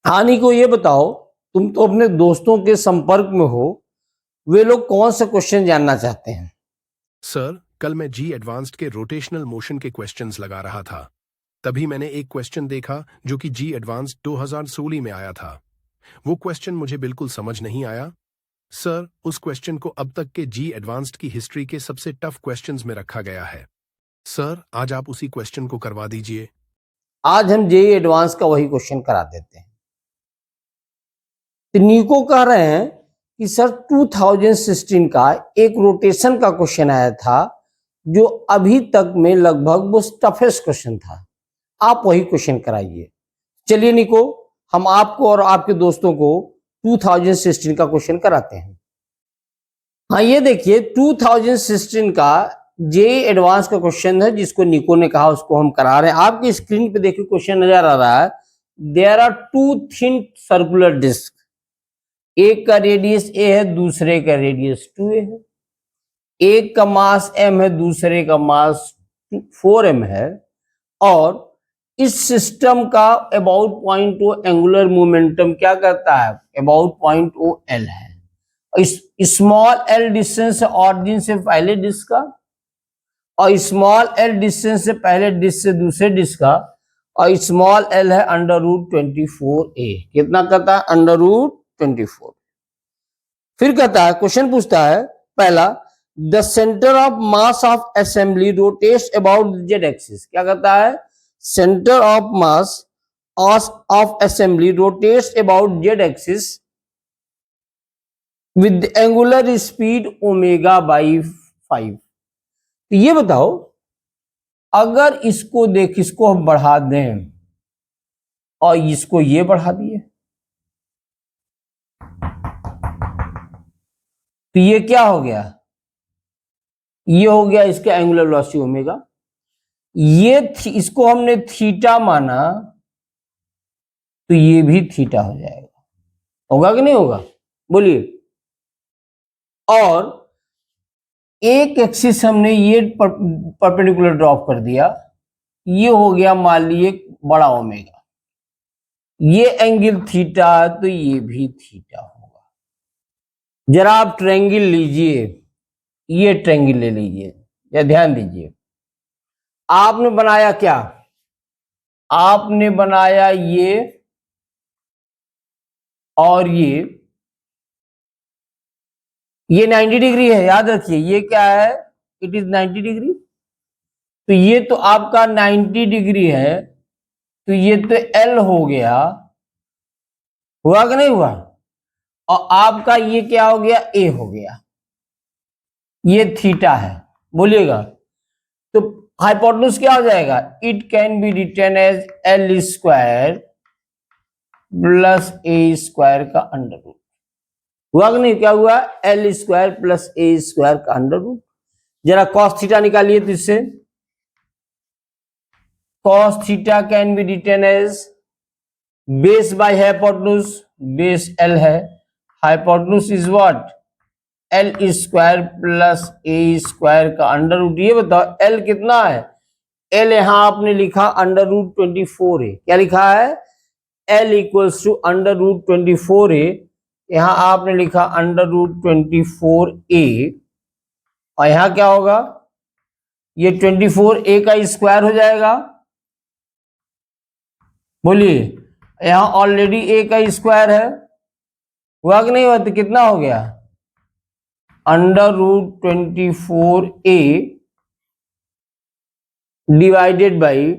हाँ निको, ये बताओ, तुम तो अपने दोस्तों के संपर्क में हो, वे लोग कौन सा क्वेश्चन जानना चाहते हैं? सर, कल मैं जी एडवांस्ड के रोटेशनल मोशन के क्वेश्चंस लगा रहा था। तभी मैंने एक क्वेश्चन देखा जो कि जी एडवांस्ड 2016 में आया था। वो क्वेश्चन मुझे बिल्कुल समझ नहीं आया। सर, उस क्वेश्चन को अब तक के जी एडवांस्ड की हिस्ट्री के सबसे टफ क्वेश्चंस में रखा गया है। सर, आज आप उसी क्वेश्चन को करवा दीजिए। आज हम जेई एडवांस का वही क्वेश्चन करा देते हैं। तो निको कह रहे हैं कि सर 2016 का एक रोटेशन का क्वेश्चन आया था जो अभी तक में लगभग वो टफेस्ट क्वेश्चन था, आप वही क्वेश्चन कराइए। चलिए निको, हम आपको और आपके दोस्तों को 2016 का क्वेश्चन कराते हैं। हाँ, ये देखिए 2016 का जेई एडवांस का क्वेश्चन है, जिसको निको ने कहा उसको हम करा रहे हैं। आपकी स्क्रीन पे देखिए क्वेश्चन नजर आ रहा है। There are two thin circular disc, एक का रेडियस ए है, दूसरे का रेडियस 2a है। एक का मास m है, दूसरे का मास 4m है, और इस सिस्टम का about point O angular momentum क्या करता है? अबाउट पॉइंट ओ एल है। स्मॉल एल डिस्टेंस ऑरिजिन से पहले डिस्क का, और स्मॉल एल डिस्टेंस से पहले डिस्क से दूसरे डिस्क का, और स्मॉल एल है √24a। कितना कहता है? √24। फिर कहता है, क्वेश्चन पूछता है पहला, the centre of mass of assembly rotates about Z axis. क्या कहता है? Centre of mass of assembly rotates about Z axis with angular speed ω/5। तो ये बताओ, अगर इसको हम बढ़ा दें और इसको ये बढ़ा दिए, तो ये क्या हो गया? ये हो गया इसका एंगुलर वेलोसिटी ओमेगा। ये इसको हमने थीटा माना, तो ये भी थीटा हो जाएगा। होगा कि नहीं होगा? बोलिए। और एक एक्सिस हमने ये परपेंडिकुलर ड्रॉप कर दिया, ये हो गया मान लीजिए बड़ा ओमेगा। ये एंगल थीटा, तो ये भी थीटा होगा। जरा आप ट्रायंगल लीजिए, ये ट्रायंगल ले लीजिए, या ध्यान दीजिए। आपने बनाया क्या? आपने बनाया ये और ये 90 डिग्री है, याद रखिए। ये क्या है? It is 90 degree. तो ये तो आपका 90 डिग्री है, तो ये तो एल हो गया। हुआ कि नहीं हुआ? और आपका ये क्या हो गया? ए हो गया। ये थीटा है, बोलिएगा। तो हाइपोटेन्यूज क्या हो जाएगा? It can be written as L square plus A square का अंडर रूट। हुआ कि नहीं? क्या हुआ? L square plus A square का अंडर रूट। जरा कॉस थीटा निकालिए, तो इससे cos theta can be written as base by hypotenuse, base L है, hypotenuse is what? L square plus a square का अंडर रूट। ये बताओ L कितना है? L यहां आपने लिखा √24 है। क्या लिखा है? L इक्वल्स टू √24 है। यहां आपने लिखा √24a, और यहां क्या होगा? ये 24a का स्क्वायर हो जाएगा। बोलिए, यहां ऑलरेडी a का स्क्वायर है। हुआ कि नहीं हुआ? तो कितना हो गया? √24a डिवाइडेड बाई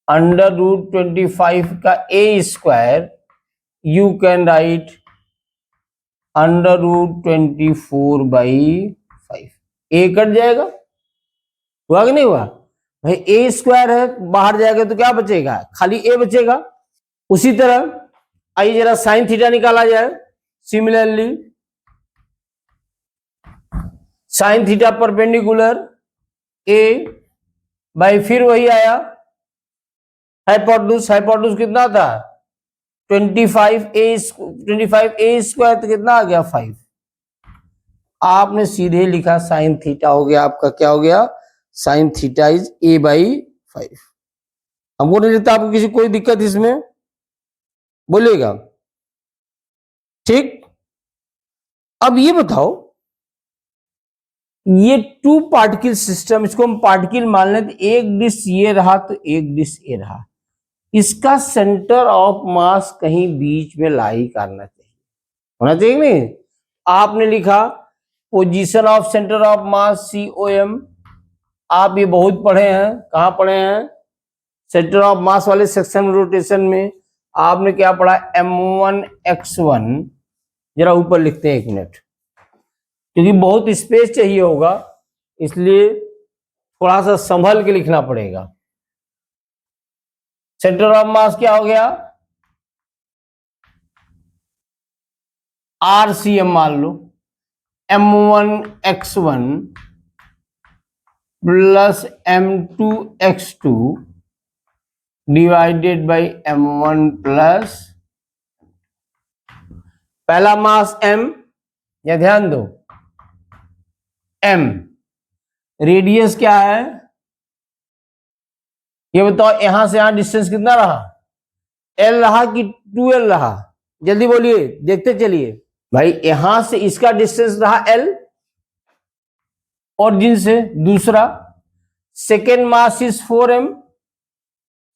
√25 का a square. You can write √24/5। a cut जाएगा। हुआ कि नहीं हुआ? भाई a स्क्वायर है, बाहर जाएगा तो क्या बचेगा? खाली a बचेगा। उसी तरह आइए जरा साइन थीटा निकाला जाए। Similarly sine theta perpendicular a by, फिर वही आया हाइपोटेन्यूज कितना था? 25a स्क्वायर, तो कितना आ गया? 5। आपने सीधे लिखा साइन थीटा हो गया आपका। क्या हो गया? Sine theta is a/5। हमको नहीं लगता आपको किसी कोई दिक्कत इसमें, बोलिएगा। ठीक, अब ये बताओ, ये टू पार्टिकल सिस्टम, इसको हम पार्टिकल मान लें, तो एक डिश ये रहा तो एक डिश ये रहा, इसका सेंटर ऑफ मास कहीं बीच में लाई करना चाहिए, होना चाहिए नहीं। आपने लिखा position of centre of mass COM, आप ये बहुत पढ़े हैं, कहां पढ़े हैं, सेंटर ऑफ मास वाले सेक्शन रोटेशन में। आपने क्या पढ़ा, M1x1, जरा ऊपर लिखते हैं 1 मिनट, क्योंकि बहुत स्पेस चाहिए होगा, इसलिए थोड़ा सा संभल के लिखना पड़ेगा। सेंटर ऑफ मास क्या हो गया, RCM मान लो, M1x1 plus M2x2 divided by M1 plus, पहला मास M, या ध्यान दो M, रेडियस क्या है ये बताओ, यहां से यहां डिस्टेंस कितना रहा, L रहा कि 2L रहा, जल्दी बोलिए, देखते चलिए भाई। यहां से इसका डिस्टेंस रहा L, ओरिजिन से दूसरा, second mass is 4m,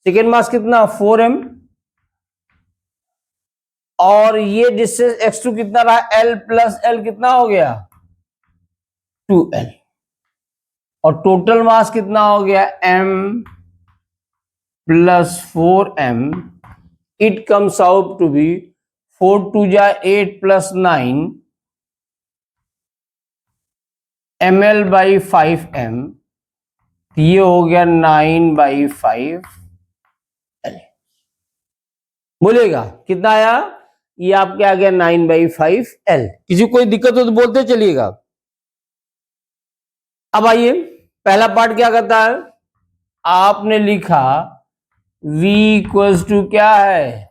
second mass कितना 4m, और ये डिस्टेंस x2 कितना रहा, L प्लस L कितना हो गया 2L, और टोटल मास कितना हो गया m plus 4m, it comes out to be 4 2 जा 8 प्लस 9 ml बाई 5m, ये हो गया 9 बाई 5L। बोलिएगा कितना आया, ये आपके आ गया 9 बाई 5L। किसी कोई दिक्कत हो तो बोलते चलिएगा। अब आइए, पहला पार्ट क्या करता है, आपने लिखा V इक्वल्स टू क्या है,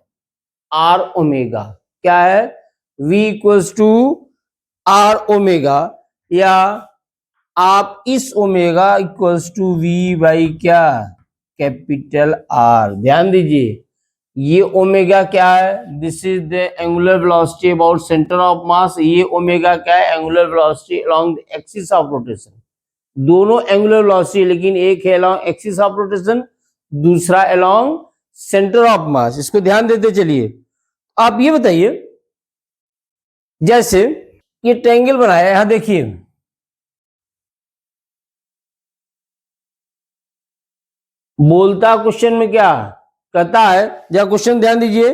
R ओमेगा, क्या है, V equals to R omega, या आप इस omega equals to V by क्या, कैपिटल R। ध्यान दीजिए, ये ओमेगा क्या है, this is the angular velocity about centre of mass, ये ओमेगा क्या है, angular velocity along the axis of rotation. दोनों एंगुलर वेलोसिटी, लेकिन एक है अलोंग एक्सिस ऑफ रोटेशन, दूसरा अलोंग सेंटर ऑफ मास। इसको ध्यान देते चलिए। आप ये बताइए, जैसे ये ट्रायंगल बनाया, यहां देखिए, बोलता क्वेश्चन में क्या कहता है, जरा क्वेश्चन ध्यान दीजिए,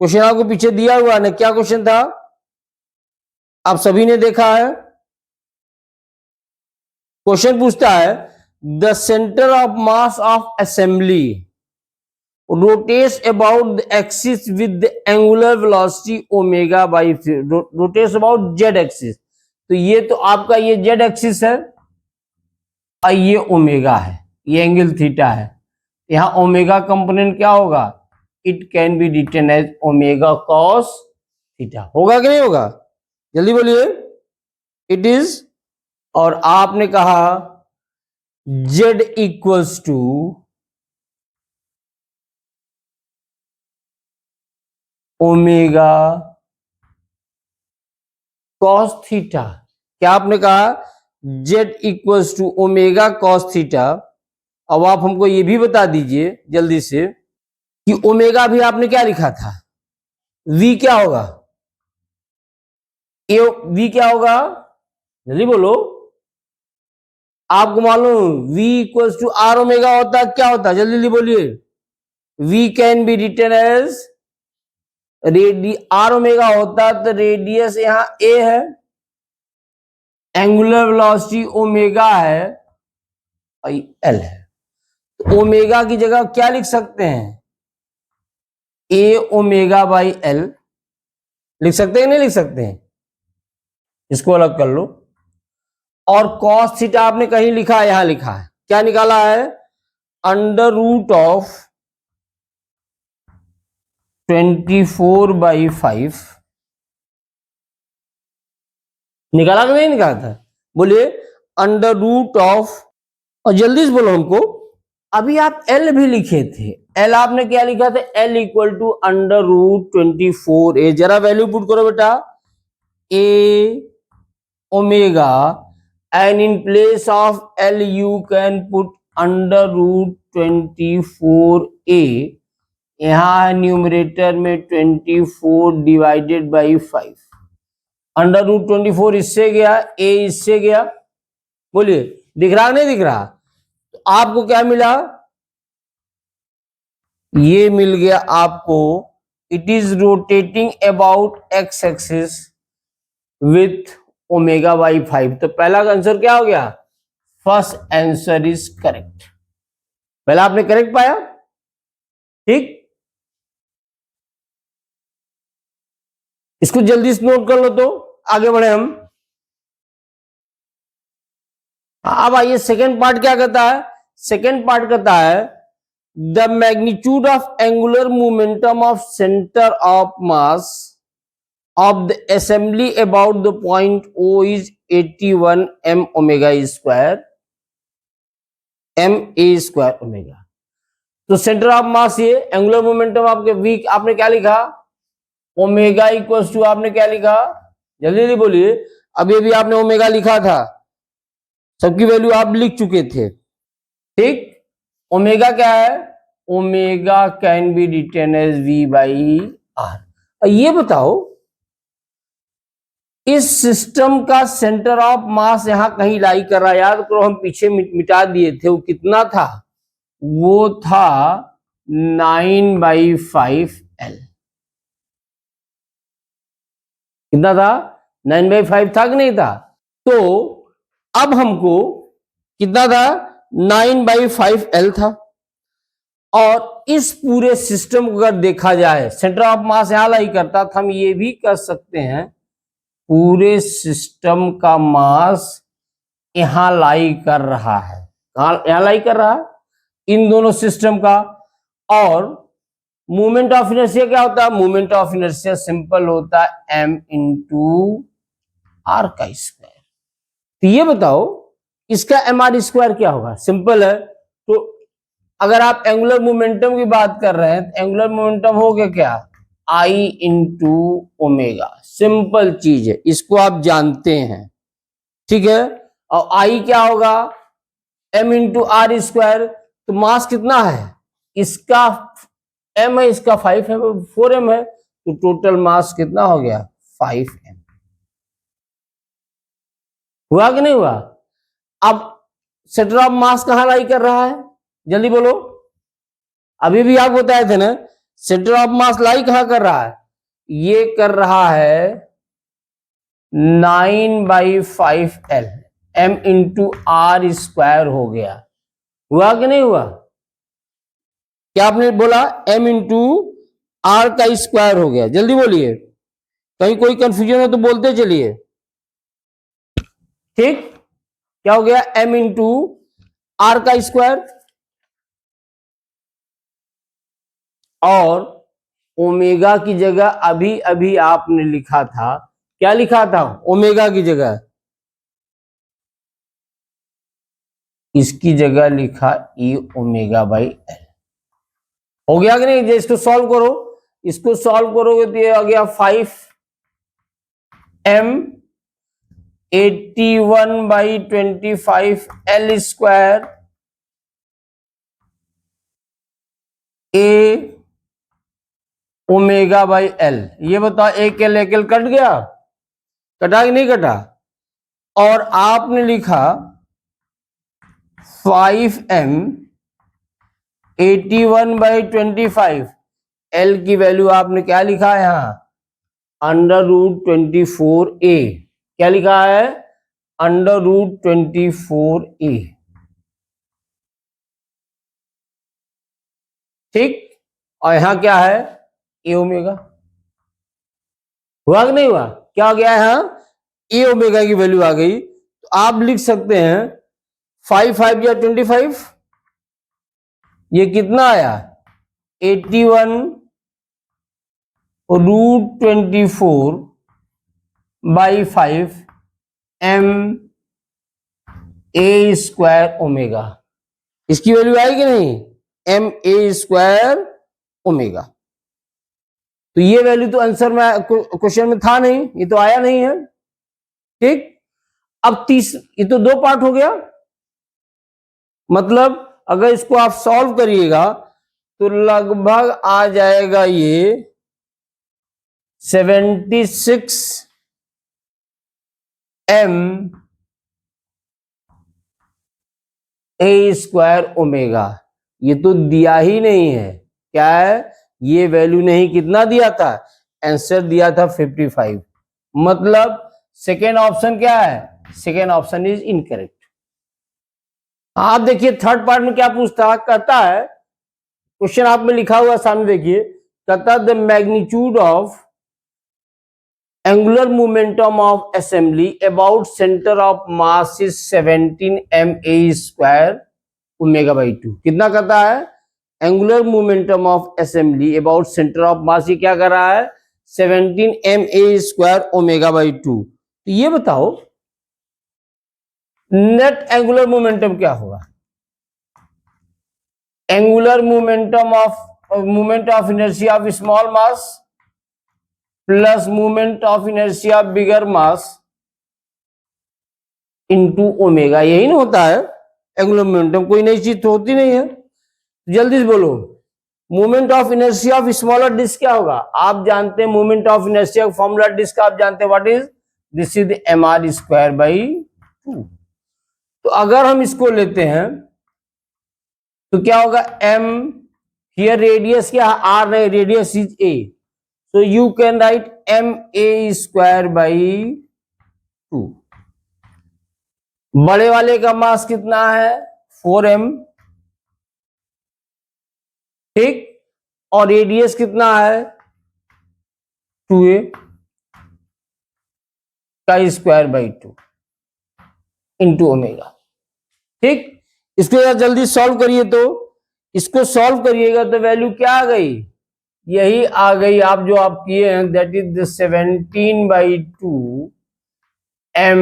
क्वेश्चन आपको पीछे दिया हुआ ना, क्या क्वेश्चन था, आप सभी ने देखा है। क्वेश्चन पूछता है, the centre of mass of assembly rotates about the axis with the angular velocity omega by, rotates about Z axis. तो ये तो आपका ये जेड एक्सिस है और ये ओमेगा है, ये एंगल थीटा है। यहां ओमेगा कंपोनेंट क्या होगा, it can be written as omega cos theta. होगा कि नहीं होगा, जल्दी बोलिए। इट इज, और आपने कहा z equals to omega cos theta. क्या आपने कहा, z equals to omega cos theta. अब आप हमको ये भी बता दीजिए जल्दी से कि ओमेगा भी आपने क्या लिखा था, v क्या होगा, ए v क्या होगा, जल्दी बोलो। आपको मालूम v equals to R omega होता है, क्या होता है, जल्दी जल्दी बोलिए। v can be written as R omega होता, तो रेडियस यहां a है, एंगुलर वेलोसिटी ओमेगा है और l है। तो ओमेगा की जगह क्या लिख सकते हैं, a ओमेगा बाई l लिख सकते हैं, नहीं लिख सकते हैं, इसको अलग कर लो। और कॉस थीटा आपने कहीं लिखा है, यहां लिखा है, क्या निकाला है, अंडर रूट ऑफ 24/5 निकाला कि नहीं निकाला था, बोलिए अंडर रूट ऑफ, और जल्दी से बोलो हमको, अभी आप एल भी लिखे थे, एल आपने क्या लिखा था, L equal to under root 24a, जरा वैल्यू पुट करो बेटा, a omega, and in place of L you can put under root 24a, यहां न्यूमरेटर में 24 डिवाइडेड बाई 5, अंडर रूट 24 इससे गया, ए इससे गया, बोलिए दिख रहा नहीं दिख रहा, तो आपको क्या मिला, ये मिल गया आपको, it is rotating about x axis with omega by 5, तो पहला का आंसर क्या हो गया, फर्स्ट आंसर इज करेक्ट, पहला आपने करेक्ट पाया, ठीक, इसको जल्दी से नोट कर लो, तो आगे बढ़े हम। अब आइए सेकेंड पार्ट क्या कहता है, सेकेंड पार्ट कहता है the magnitude of angular momentum of centre of mass of the assembly about the point O is 81 m omega square, m a square omega. तो सेंटर ऑफ मास ये, angular momentum आपके week, आपने क्या लिखा, omega equals to, आपने क्या लिखा, जल्दी जल्दी बोलिए, अभी अभी आपने ओमेगा लिखा था, सबकी वैल्यू आप लिख चुके थे, ठीक, ओमेगा क्या है, omega can be written as v by R. ये बताओ इस सिस्टम का सेंटर ऑफ मास यहां कहीं लाई कर रहा है, याद करो हम पीछे मिटा दिए थे, वो कितना था, वो था 9/5L, कितना था, 9/5 था कि नहीं था, तो अब हमको कितना था, 9/5L था, और इस पूरे सिस्टम को अगर देखा जाए, सेंटर ऑफ मास यहां लाई करता, तो हम ये भी कर सकते हैं पूरे सिस्टम का मास यहां लाई कर रहा है, कहां यहां लाई कर रहा है, इन दोनों सिस्टम का, और मोमेंट ऑफ इनर्शिया क्या होता है, मोमेंट ऑफ इनर्शिया सिंपल होता है m इंटू आर का स्क्वायर। तो ये बताओ इसका mr स्क्वायर क्या होगा, सिंपल है, तो अगर आप एंगुलर मोमेंटम की बात कर रहे हैं, तो एंगुलर मोमेंटम हो गया क्या, I इंटू ओमेगा, सिंपल चीज है, इसको आप जानते हैं, ठीक है, और I क्या होगा, m इंटू आर स्क्वायर, तो मास कितना है, इसका m है, इसका 5 है, 4m है, तो टोटल मास कितना हो गया, 5m, हुआ कि नहीं हुआ। अब सेंटर ऑफ मास कहां लाई कर रहा है, जल्दी बोलो, अभी भी आप बताए थे ना, सेंटर ऑफ मास लाई कहां कर रहा है, ये कर रहा है 9/5L, m into are square हो गया, हुआ कि नहीं हुआ, क्या आपने बोला, m इंटू आर का स्क्वायर हो गया, जल्दी बोलिए, कहीं कोई कंफ्यूजन हो तो बोलते चलिए, ठीक, क्या हो गया, m इंटू आर का स्क्वायर, और ओमेगा की जगह अभी अभी आपने लिखा था, क्या लिखा था, ओमेगा की जगह, इसकी जगह लिखा ई ओमेगा बाई एल, हो गया कि नहीं, इसको सॉल्व करो, इसको सॉल्व करोगे तो ये आ गया 5m 81/25L square A omega by L. ये बताओ एक एल कट गया, कटा कि नहीं कटा, और आपने लिखा 5m 81/25, एल की वैल्यू आपने क्या लिखा है यहां, अंडर रूट 24a, क्या लिखा है, अंडर रूट 24a, ठीक, और यहां क्या है, ए ओमेगा, हुआ कि नहीं हुआ, क्या हो गया यहां, ए ओमेगा की वैल्यू आ गई, तो आप लिख सकते हैं 5 या 25, ये कितना आया, 81√24/5 m a स्क्वायर ओमेगा, इसकी वैल्यू आई कि नहीं, एम ए स्क्वायर ओमेगा। तो ये वैल्यू तो आंसर में क्वेश्चन में था नहीं, ये तो आया नहीं है। ठीक, अब ये तो दो पार्ट हो गया, मतलब अगर इसको आप सॉल्व करिएगा तो लगभग आ जाएगा ये 76 एम ए स्क्वायर ओमेगा। ये तो दिया ही नहीं है, क्या है, ये वैल्यू नहीं, कितना दिया था, आंसर दिया था 55। मतलब सेकेंड ऑप्शन क्या है, सेकेंड ऑप्शन इज इनकरेक्ट। आप देखिए थर्ड पार्ट में क्या पूछता है, कहता है, क्वेश्चन आप में लिखा हुआ सामने देखिए, कहता the magnitude of angular momentum of assembly about centre of mass is 17 ma square omega by 2। कितना कहता है, angular momentum of assembly about centre of mass, ये क्या कर रहा है, 17 ma स्क्वायर ओमेगा बाई 2। तो ये बताओ नेट एंगुलर मोमेंटम क्या होगा, angular momentum of moment of inertia of small mass plus moment of inertia bigger mass into omega, यही ना होता है एंगुलर मोमेंटम, कोई नई चीज तो होती नहीं है। जल्दी से बोलो, moment of inertia of smaller disc क्या होगा, आप जानते हैं moment of inertia formula disc आप जानते हैं, what is, this is M R square by 2। तो अगर हम इसको लेते हैं तो क्या होगा, एम हियर रेडियस क्या है, आर नहीं, radius is a, so you can write ma square by 2। बड़े वाले का मास कितना है, 4m, ठीक, और रेडियस कितना है 2a का स्क्वायर बाई 2 इंटू ओमेगा। ठीक, इसको जल्दी सॉल्व करिए, तो इसको सॉल्व करिएगा तो वैल्यू क्या आ गई, यही आ गई आप जो आप किए हैं, that is 17 by 2 M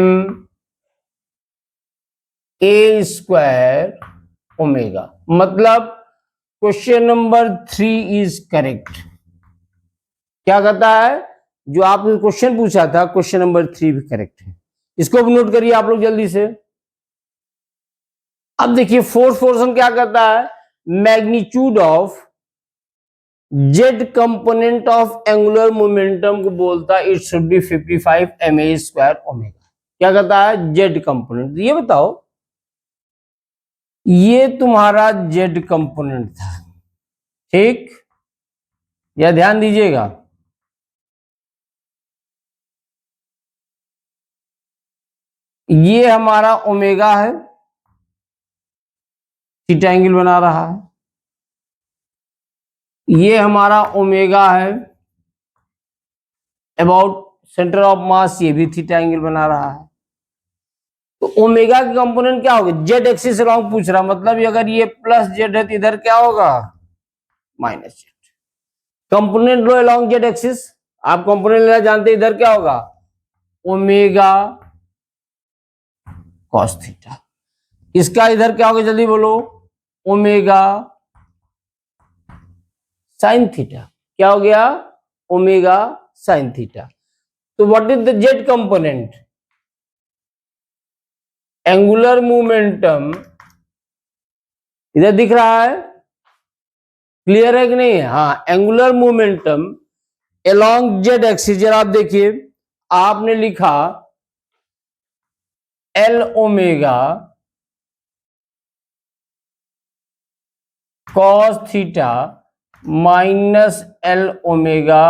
A square omega. मतलब क्वेश्चन नंबर 3 इज करेक्ट। क्या कहता है, जो आपने क्वेश्चन पूछा था क्वेश्चन नंबर 3 भी करेक्ट है। इसको भी नोट करिए आप लोग जल्दी से। अब देखिए फोर्थ पोर्शन क्या कहता है, magnitude of Z component of angular momentum को बोलता है it should be 55 ma square omega. क्या कहता है, जेड कंपोनेंट। ये बताओ, ये तुम्हारा जेड कंपोनेंट था, ठीक, यह ध्यान दीजिएगा, ये हमारा ओमेगा है, थीटा एंगल बना रहा है, ये हमारा ओमेगा है अबाउट सेंटर ऑफ मास, ये भी थीटा एंगल बना रहा है। तो ओमेगा के कंपोनेंट क्या होगा, जेड एक्सिस अलोंग पूछ रहा, मतलब अगर ये प्लस जेड है तो इधर क्या होगा, माइनस जेड। कंपोनेंट लो अलोंग जेड एक्सिस, आप कंपोनेंट लेना जानते हैं, इधर क्या होगा, ओमेगा कॉस थीटा। इसका इधर क्या होगा, जल्दी बोलो, ओमेगा साइन थीटा। क्या हो गया, ओमेगा साइन थीटा। तो what is the Z component, angular momentum इधर दिख रहा है, क्लियर है कि नहीं है, हाँ, angular momentum along Z axis. जरा आप देखिए, आपने लिखा L omega cos theta minus L omega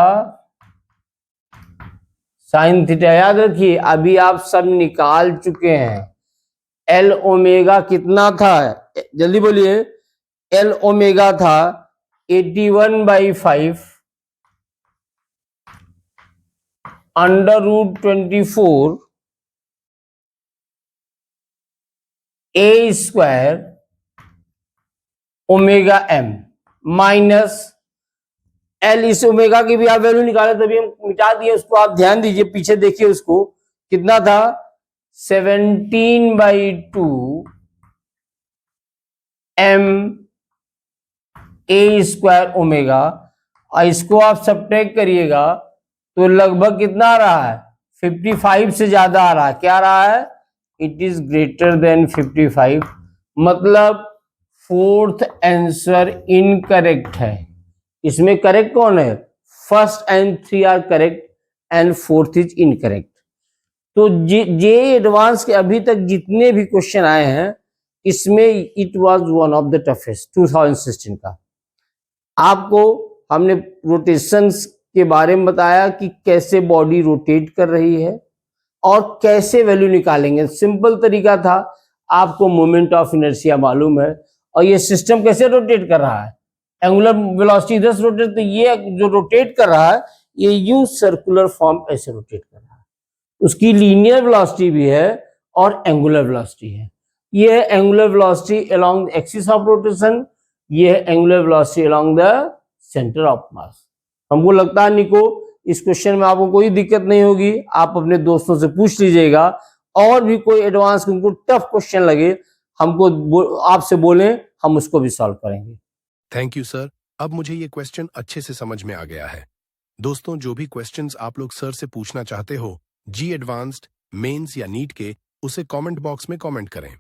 sine theta. याद रखिए अभी आप सब निकाल चुके हैं, एल ओमेगा कितना था, जल्दी बोलिए, एल ओमेगा था 81/5 √24 a square omega M minus L. इस ओमेगा की भी आप वैल्यू निकाले, तभी हम मिटा दिए उसको, आप ध्यान दीजिए पीछे देखिए उसको, कितना था 17/2 एम ए स्क्वायर ओमेगा, और इसको आप सब्ट्रैक्ट करिएगा तो लगभग कितना आ रहा है, 55 से ज्यादा आ रहा है। क्या आ रहा है, इट इज ग्रेटर देन 55, मतलब फोर्थ आंसर इनकरेक्ट है। इसमें करेक्ट कौन है, first and 3 are correct and fourth is incorrect. तो जे एडवांस के अभी तक जितने भी क्वेश्चन आए हैं, इसमें it was one of the toughest 2016 का। आपको हमने रोटेशंस के बारे में बताया कि कैसे बॉडी रोटेट कर रही है और कैसे वैल्यू निकालेंगे। सिंपल तरीका था, आपको मोमेंट ऑफ इनर्शिया मालूम है और ये सिस्टम कैसे रोटेट कर रहा है, एंगुलर वेलोसिटी इधर से रोटेट, तो ये जो रोटेट कर रहा है ये यू सर्कुलर फॉर्म ऐसे रोटेट कर रहा है। उसकी लीनियर वेलोसिटी भी है और एंगुलर वेलोसिटी है। ये है angular velocity along the axis of rotation, ये है angular velocity along the centre of मास। हमको लगता है निको इस क्वेश्चन में आपको कोई दिक्कत नहीं होगी, आप अपने दोस्तों से पूछ लीजिएगा। और भी कोई एडवांस उनको टफ क्वेश्चन लगे हमको आपसे बोलें, हम उसको भी सॉल्व करेंगे। थैंक यू सर, अब मुझे ये क्वेश्चन अच्छे से समझ में आ गया है। दोस्तों, जो भी क्वेश्चंस आप लोग सर से पूछना चाहते हो जी एडवांस्ड, मेंस या नीट के, उसे कमेंट बॉक्स में कमेंट करें।